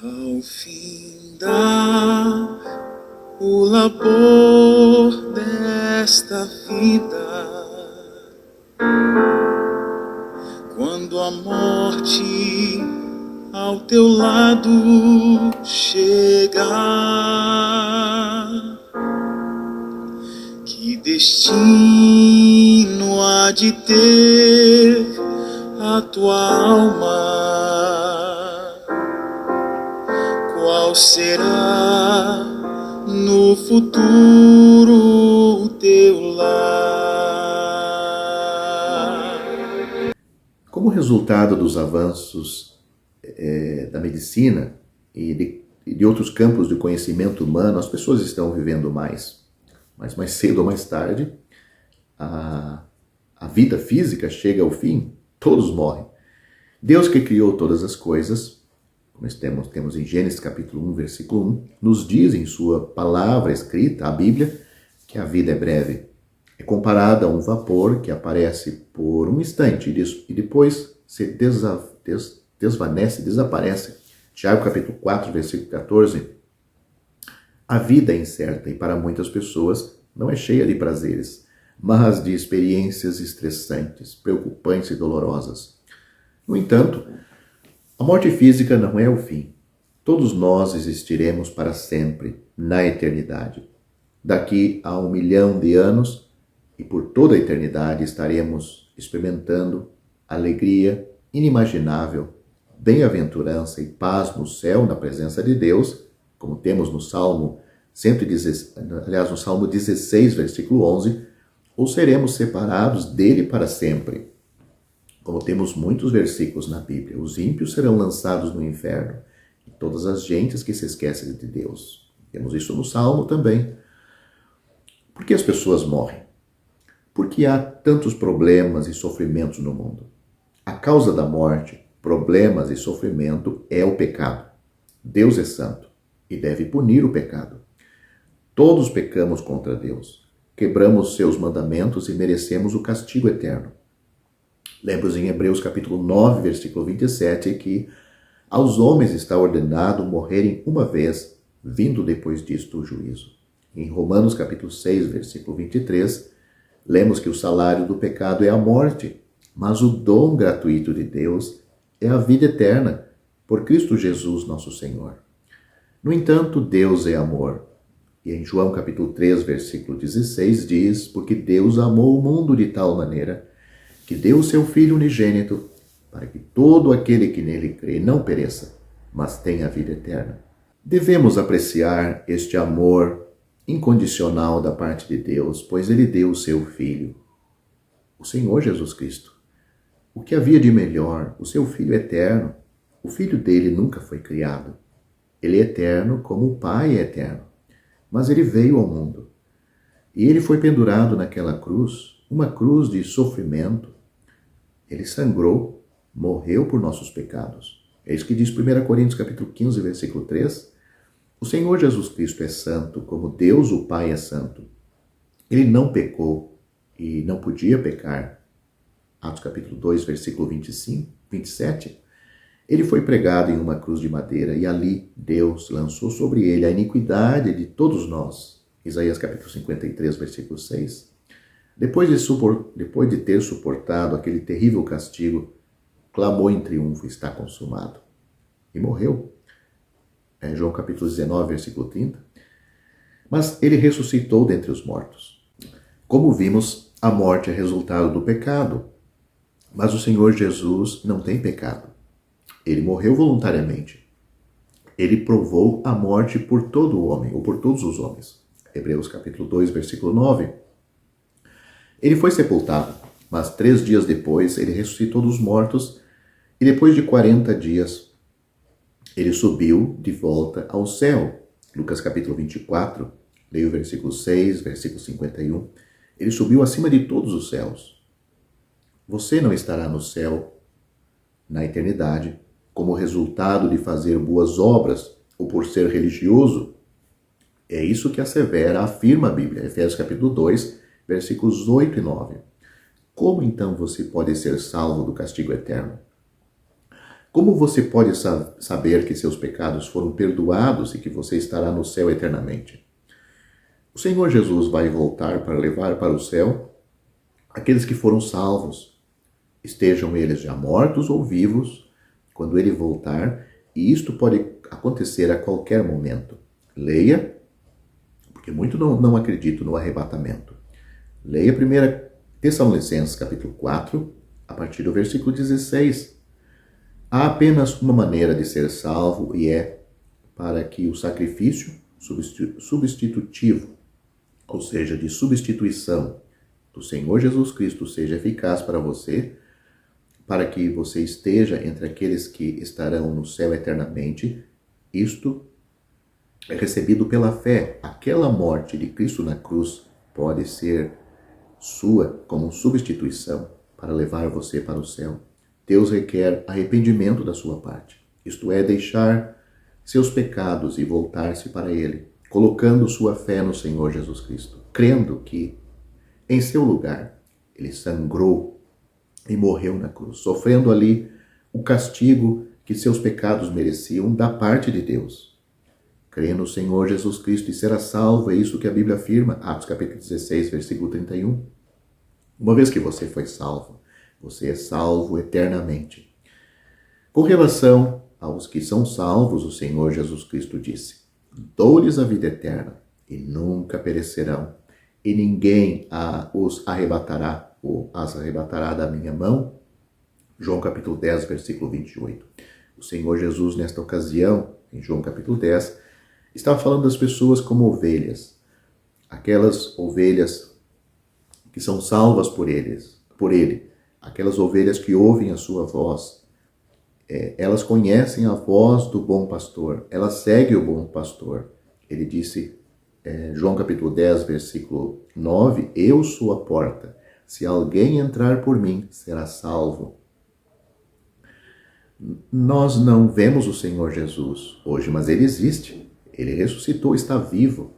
Ao findar o labor desta vida, quando a morte ao teu lado chegar, que destino há de ter a tua alma? Qual será no futuro o teu lar? Como resultado dos avanços da medicina e de outros campos de conhecimento humano, as pessoas estão vivendo mais. Mas mais cedo ou mais tarde, a vida física chega ao fim, todos morrem. Deus que criou todas as coisas, como temos em Gênesis capítulo 1, versículo 1, nos diz em sua palavra escrita, a Bíblia, que a vida é breve. É comparada a um vapor que aparece por um instante e depois se desvanece, desaparece. Tiago capítulo 4, versículo 14. A vida é incerta e para muitas pessoas não é cheia de prazeres, mas de experiências estressantes, preocupantes e dolorosas. No entanto, a morte física não é o fim. Todos nós existiremos para sempre, na eternidade. Daqui a 1 milhão de anos, e por toda a eternidade, estaremos experimentando alegria inimaginável, bem-aventurança e paz no céu, na presença de Deus, como temos no Salmo 16, versículo 11, ou seremos separados dele para sempre. Como temos muitos versículos na Bíblia, os ímpios serão lançados no inferno, e todas as gentes que se esquecem de Deus. Temos isso no Salmo também. Por que as pessoas morrem? Porque há tantos problemas e sofrimentos no mundo. A causa da morte, problemas e sofrimento é o pecado. Deus é santo e deve punir o pecado. Todos pecamos contra Deus, quebramos seus mandamentos e merecemos o castigo eterno. Lemos em Hebreus capítulo 9, versículo 27, que aos homens está ordenado morrerem uma vez, vindo depois disto o juízo. Em Romanos capítulo 6, versículo 23, lemos que o salário do pecado é a morte, mas o dom gratuito de Deus é a vida eterna, por Cristo Jesus nosso Senhor. No entanto, Deus é amor. E em João capítulo 3, versículo 16, diz, porque Deus amou o mundo de tal maneira que deu o seu Filho unigênito, para que todo aquele que nele crê não pereça, mas tenha a vida eterna. Devemos apreciar este amor incondicional da parte de Deus, pois ele deu o seu Filho, o Senhor Jesus Cristo. O que havia de melhor? O seu Filho eterno. O Filho dele nunca foi criado. Ele é eterno como o Pai é eterno. Mas ele veio ao mundo. E ele foi pendurado naquela cruz, uma cruz de sofrimento. Ele sangrou, morreu por nossos pecados. É isso que diz 1 Coríntios capítulo 15, versículo 3. O Senhor Jesus Cristo é santo, como Deus o Pai é santo. Ele não pecou e não podia pecar. Atos capítulo 2, versículo 25, 27. Ele foi pregado em uma cruz de madeira e ali Deus lançou sobre ele a iniquidade de todos nós. Isaías capítulo 53, versículo 6. Depois de ter suportado aquele terrível castigo, clamou em triunfo, está consumado. E morreu. João capítulo 19, versículo 30. Mas ele ressuscitou dentre os mortos. Como vimos, a morte é resultado do pecado. Mas o Senhor Jesus não tem pecado. Ele morreu voluntariamente. Ele provou a morte por todo o homem, ou por todos os homens. Hebreus capítulo 2, versículo 9. Ele foi sepultado, mas 3 dias depois ele ressuscitou dos mortos e depois de 40 dias ele subiu de volta ao céu. Lucas capítulo 24, leia o versículo 6, versículo 51. Ele subiu acima de todos os céus. Você não estará no céu na eternidade como resultado de fazer boas obras ou por ser religioso. É isso que afirma a Bíblia, Efésios capítulo 2, versículos 8 e 9. Como então você pode ser salvo do castigo eterno? Como você pode saber que seus pecados foram perdoados e que você estará no céu eternamente? O Senhor Jesus vai voltar para levar para o céu aqueles que foram salvos, estejam eles já mortos ou vivos, quando ele voltar, e isto pode acontecer a qualquer momento. Leia, porque muito não acredito no arrebatamento. Leia 1 Tessalonicenses capítulo 4, a partir do versículo 16. Há apenas uma maneira de ser salvo e é para que o sacrifício substitutivo, ou seja, de substituição do Senhor Jesus Cristo seja eficaz para você, para que você esteja entre aqueles que estarão no céu eternamente. Isto é recebido pela fé. Aquela morte de Cristo na cruz pode ser sua como substituição para levar você para o céu. Deus requer arrependimento da sua parte, isto é, deixar seus pecados e voltar-se para Ele, colocando sua fé no Senhor Jesus Cristo, crendo que, em seu lugar, Ele sangrou e morreu na cruz, sofrendo ali o castigo que seus pecados mereciam da parte de Deus. Crê no Senhor Jesus Cristo e será salvo, é isso que a Bíblia afirma, Atos capítulo 16, versículo 31. Uma vez que você foi salvo, você é salvo eternamente. Com relação aos que são salvos, o Senhor Jesus Cristo disse: dou-lhes a vida eterna e nunca perecerão, e ninguém os arrebatará ou as arrebatará da minha mão. João capítulo 10, versículo 28. O Senhor Jesus, nesta ocasião, em João capítulo 10, estava falando das pessoas como ovelhas. Aquelas ovelhas que são salvas por Ele. Aquelas ovelhas que ouvem a sua voz. Elas conhecem a voz do bom pastor. Elas seguem o bom pastor. Ele disse, João capítulo 10, versículo 9, eu sou a porta. Se alguém entrar por mim, será salvo. Nós não vemos o Senhor Jesus hoje, mas Ele existe. Ele ressuscitou, está vivo,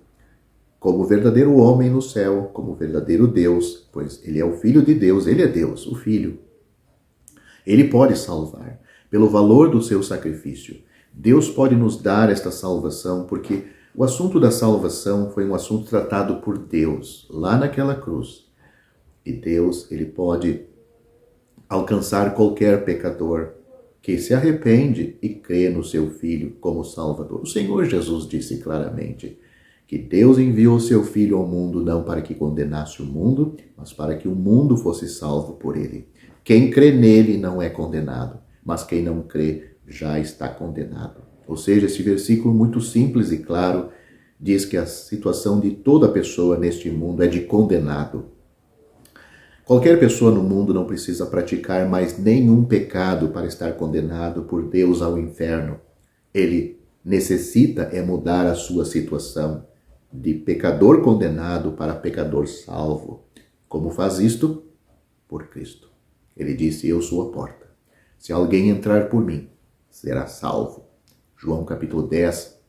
como verdadeiro homem no céu, como verdadeiro Deus, pois Ele é o Filho de Deus, Ele é Deus, o Filho. Ele pode salvar, pelo valor do seu sacrifício. Deus pode nos dar esta salvação, porque o assunto da salvação foi um assunto tratado por Deus, lá naquela cruz. E Deus, Ele pode alcançar qualquer pecador que se arrepende e crê no seu Filho como Salvador. O Senhor Jesus disse claramente que Deus enviou o seu Filho ao mundo não para que condenasse o mundo, mas para que o mundo fosse salvo por ele. Quem crê nele não é condenado, mas quem não crê já está condenado. Ou seja, esse versículo muito simples e claro diz que a situação de toda pessoa neste mundo é de condenado. Qualquer pessoa no mundo não precisa praticar mais nenhum pecado para estar condenado por Deus ao inferno. Ele necessita mudar a sua situação de pecador condenado para pecador salvo. Como faz isto? Por Cristo. Ele disse, eu sou a porta. Se alguém entrar por mim, será salvo. João capítulo 10,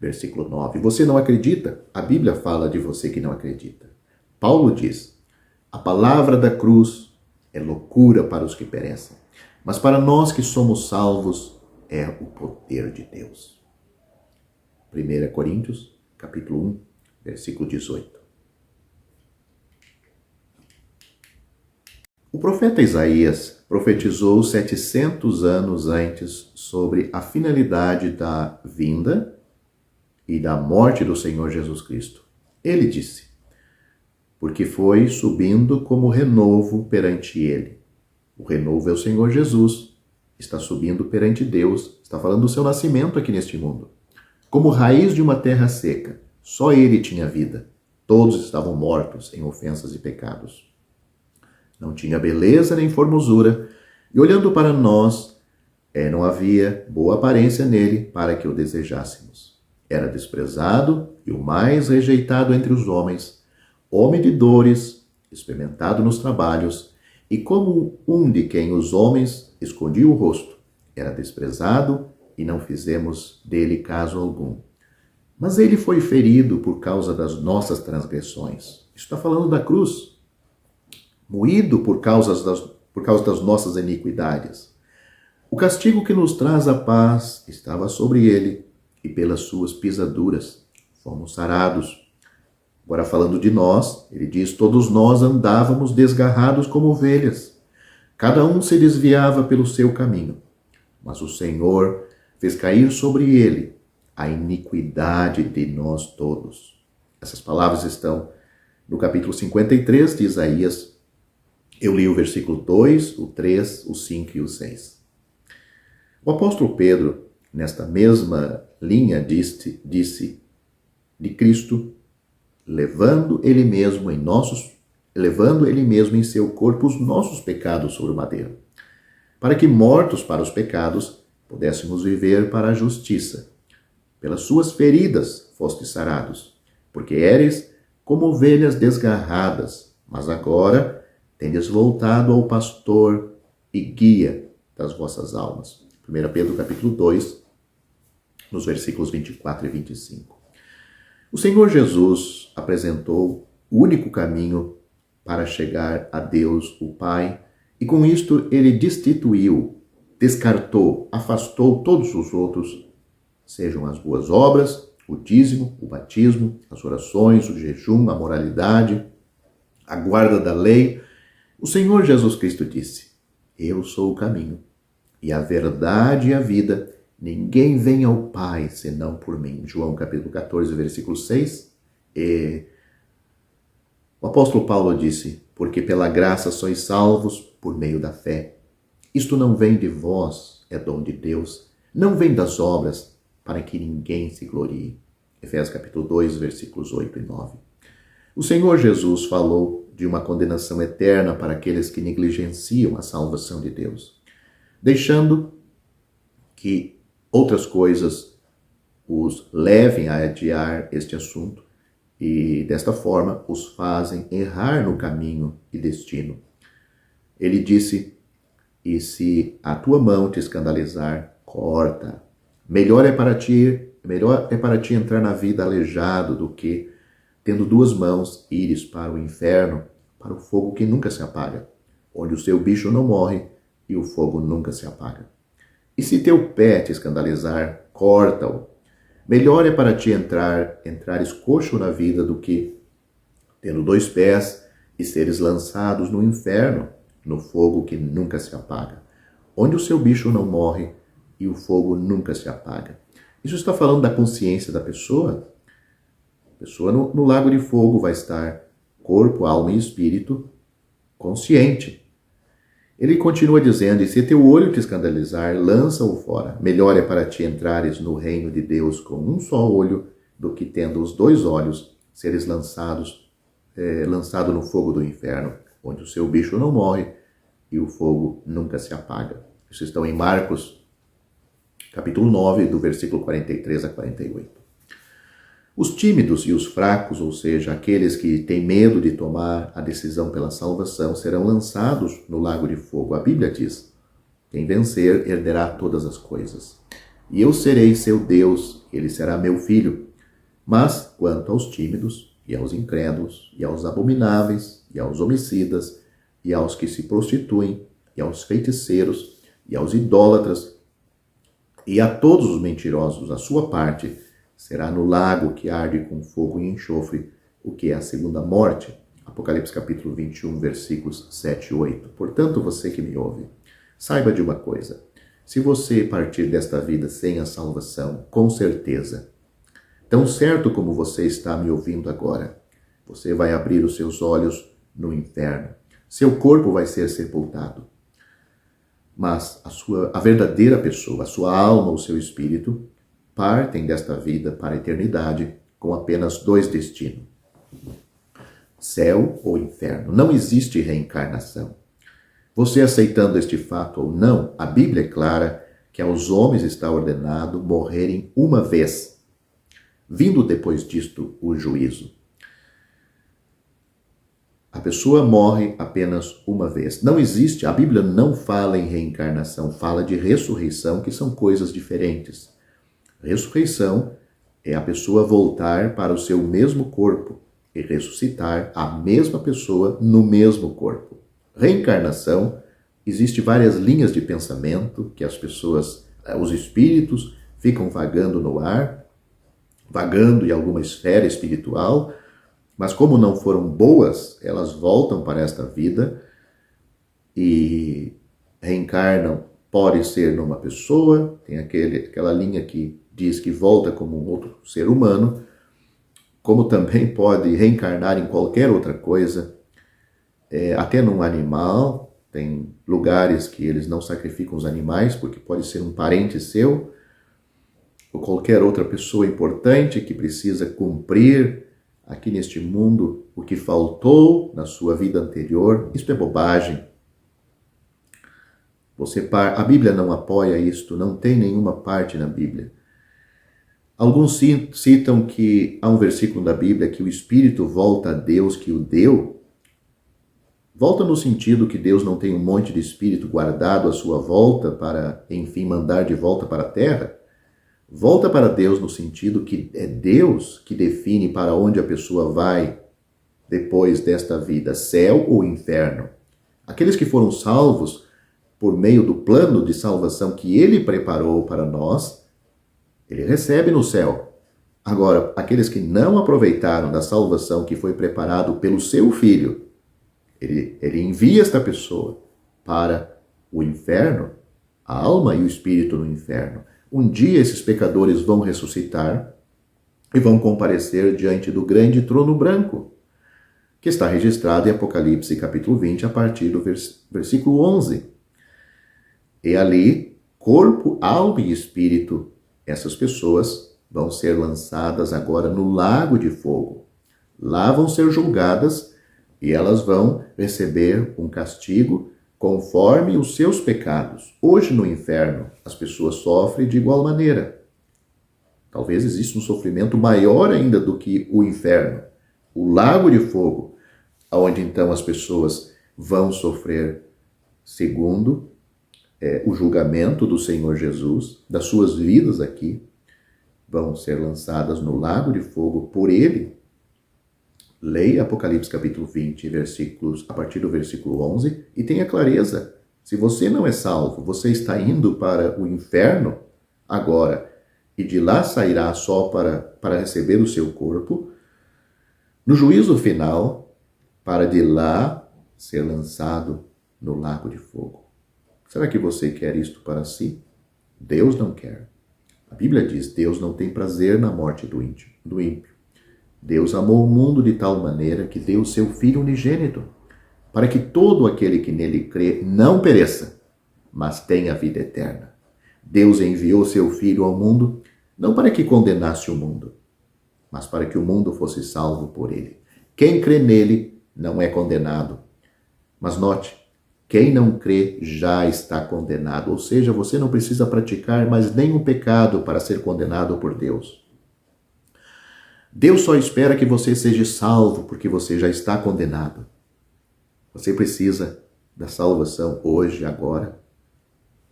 versículo 9. Você não acredita? A Bíblia fala de você que não acredita. Paulo diz, a palavra da cruz é loucura para os que perecem, mas para nós que somos salvos é o poder de Deus. 1 Coríntios, capítulo 1, versículo 18. O profeta Isaías profetizou 700 anos antes sobre a finalidade da vinda e da morte do Senhor Jesus Cristo. Ele disse, porque foi subindo como renovo perante ele. O renovo é o Senhor Jesus, está subindo perante Deus, está falando do seu nascimento aqui neste mundo. Como raiz de uma terra seca, só ele tinha vida. Todos estavam mortos em ofensas e pecados. Não tinha beleza nem formosura, e olhando para nós, não havia boa aparência nele para que o desejássemos. Era desprezado e o mais rejeitado entre os homens, homem de dores, experimentado nos trabalhos, e como um de quem os homens escondiam o rosto, era desprezado e não fizemos dele caso algum. Mas ele foi ferido por causa das nossas transgressões. Isso está falando da cruz. Moído por causa das nossas iniquidades. O castigo que nos traz a paz estava sobre ele, e pelas suas pisaduras fomos sarados. Agora, falando de nós, ele diz: todos nós andávamos desgarrados como ovelhas. Cada um se desviava pelo seu caminho. Mas o Senhor fez cair sobre ele a iniquidade de nós todos. Essas palavras estão no capítulo 53 de Isaías. Eu li o versículo 2, o 3, o 5 e o 6. O apóstolo Pedro, nesta mesma linha, disse de Cristo, levando ele mesmo em seu corpo os nossos pecados sobre o madeiro, para que, mortos para os pecados, pudéssemos viver para a justiça. Pelas suas feridas fostes sarados, porque éreis como ovelhas desgarradas, mas agora tendes voltado ao pastor e guia das vossas almas. 1 Pedro capítulo 2, nos versículos 24 e 25. O Senhor Jesus apresentou o único caminho para chegar a Deus, o Pai, e com isto ele destituiu, descartou, afastou todos os outros, sejam as boas obras, o dízimo, o batismo, as orações, o jejum, a moralidade, a guarda da lei. O Senhor Jesus Cristo disse: eu sou o caminho, e a verdade e a vida. Ninguém vem ao Pai senão por mim. João capítulo 14, versículo 6. O apóstolo Paulo disse: porque pela graça sois salvos por meio da fé. Isto não vem de vós, é dom de Deus. Não vem das obras, para que ninguém se glorie. Efésios capítulo 2, versículos 8 e 9. O Senhor Jesus falou de uma condenação eterna para aqueles que negligenciam a salvação de Deus, deixando que outras coisas os levem a adiar este assunto e, desta forma, os fazem errar no caminho e destino. Ele disse: e se a tua mão te escandalizar, corta. Melhor é para ti entrar na vida aleijado do que, tendo duas mãos, ires para o inferno, para o fogo que nunca se apaga, onde o seu bicho não morre e o fogo nunca se apaga. E se teu pé te escandalizar, corta-o. Melhor é para ti entrares coxo na vida do que, tendo dois pés, e seres lançados no inferno, no fogo que nunca se apaga, onde o seu bicho não morre e o fogo nunca se apaga. Isso está falando da consciência da pessoa. A pessoa no lago de fogo vai estar corpo, alma e espírito consciente. Ele continua dizendo: e se teu olho te escandalizar, lança-o fora. Melhor é para ti entrares no reino de Deus com um só olho, do que, tendo os dois olhos, seres lançado no fogo do inferno, onde o seu bicho não morre e o fogo nunca se apaga. Isso está em Marcos, capítulo 9, do versículo 43 a 48. Os tímidos e os fracos, ou seja, aqueles que têm medo de tomar a decisão pela salvação, serão lançados no lago de fogo. A Bíblia diz: quem vencer herderá todas as coisas. E eu serei seu Deus, ele será meu filho. Mas, quanto aos tímidos, e aos incrédulos, e aos abomináveis, e aos homicidas, e aos que se prostituem, e aos feiticeiros, e aos idólatras, e a todos os mentirosos, a sua parte será no lago que arde com fogo e enxofre, o que é a segunda morte. Apocalipse capítulo 21, versículos 7 e 8. Portanto, você que me ouve, saiba de uma coisa: se você partir desta vida sem a salvação, com certeza, tão certo como você está me ouvindo agora, você vai abrir os seus olhos no inferno. Seu corpo vai ser sepultado. Mas a verdadeira pessoa, a sua alma, o seu espírito, partem desta vida para a eternidade com apenas dois destinos: céu ou inferno. Não existe reencarnação. Você aceitando este fato ou não, a Bíblia é clara que aos homens está ordenado morrerem uma vez, vindo depois disto o juízo. A pessoa morre apenas uma vez. Não existe, a Bíblia não fala em reencarnação, fala de ressurreição, que são coisas diferentes. Ressurreição é a pessoa voltar para o seu mesmo corpo e ressuscitar a mesma pessoa no mesmo corpo. Reencarnação Existem várias linhas de pensamento que as pessoas, os espíritos, ficam vagando no ar, vagando em alguma esfera espiritual, mas como não foram boas, elas voltam para esta vida e reencarnam. Pode ser numa pessoa, tem aquela linha que diz que volta como um outro ser humano, como também pode reencarnar em qualquer outra coisa, até num animal. Tem lugares que eles não sacrificam os animais, porque pode ser um parente seu, ou qualquer outra pessoa importante que precisa cumprir aqui neste mundo o que faltou na sua vida anterior. Isto é bobagem. A Bíblia não apoia isto, não tem nenhuma parte na Bíblia. Alguns citam que há um versículo da Bíblia que o espírito volta a Deus que o deu. Volta no sentido que Deus não tem um monte de espírito guardado à sua volta para, enfim, mandar de volta para a terra. Volta para Deus no sentido que é Deus que define para onde a pessoa vai depois desta vida, céu ou inferno. Aqueles que foram salvos por meio do plano de salvação que Ele preparou para nós, Ele recebe no céu. Agora, aqueles que não aproveitaram da salvação que foi preparado pelo seu Filho, Ele envia esta pessoa para o inferno, a alma e o espírito no inferno. Um dia esses pecadores vão ressuscitar e vão comparecer diante do grande trono branco, que está registrado em Apocalipse capítulo 20, a partir do versículo 11. E ali, corpo, alma e espírito, essas pessoas vão ser lançadas agora no lago de fogo. Lá vão ser julgadas e elas vão receber um castigo conforme os seus pecados. Hoje no inferno, as pessoas sofrem de igual maneira. Talvez exista um sofrimento maior ainda do que o inferno. O lago de fogo, onde então as pessoas vão sofrer segundo o julgamento do Senhor Jesus, das suas vidas aqui, vão ser lançadas no lago de fogo por Ele. Leia Apocalipse capítulo 20, a partir do versículo 11, e tenha clareza. Se você não é salvo, você está indo para o inferno agora, e de lá sairá só para receber o seu corpo, no juízo final, para de lá ser lançado no lago de fogo. Será que você quer isto para si? Deus não quer. A Bíblia diz, Deus não tem prazer na morte do ímpio. Deus amou o mundo de tal maneira que deu o seu Filho unigênito, para que todo aquele que nele crê não pereça, mas tenha vida eterna. Deus enviou seu Filho ao mundo, não para que condenasse o mundo, mas para que o mundo fosse salvo por ele. Quem crê nele não é condenado. Mas note, quem não crê já está condenado, ou seja, você não precisa praticar mais nenhum pecado para ser condenado por Deus. Deus só espera que você seja salvo porque você já está condenado. Você precisa da salvação hoje, agora.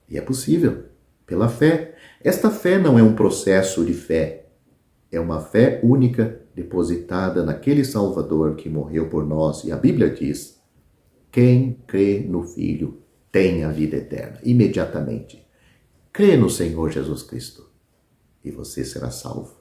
E é possível, pela fé. Esta fé não é um processo de fé. É uma fé única depositada naquele Salvador que morreu por nós. E a Bíblia diz, quem crê no Filho tem a vida eterna. Imediatamente. Crê no Senhor Jesus Cristo e você será salvo.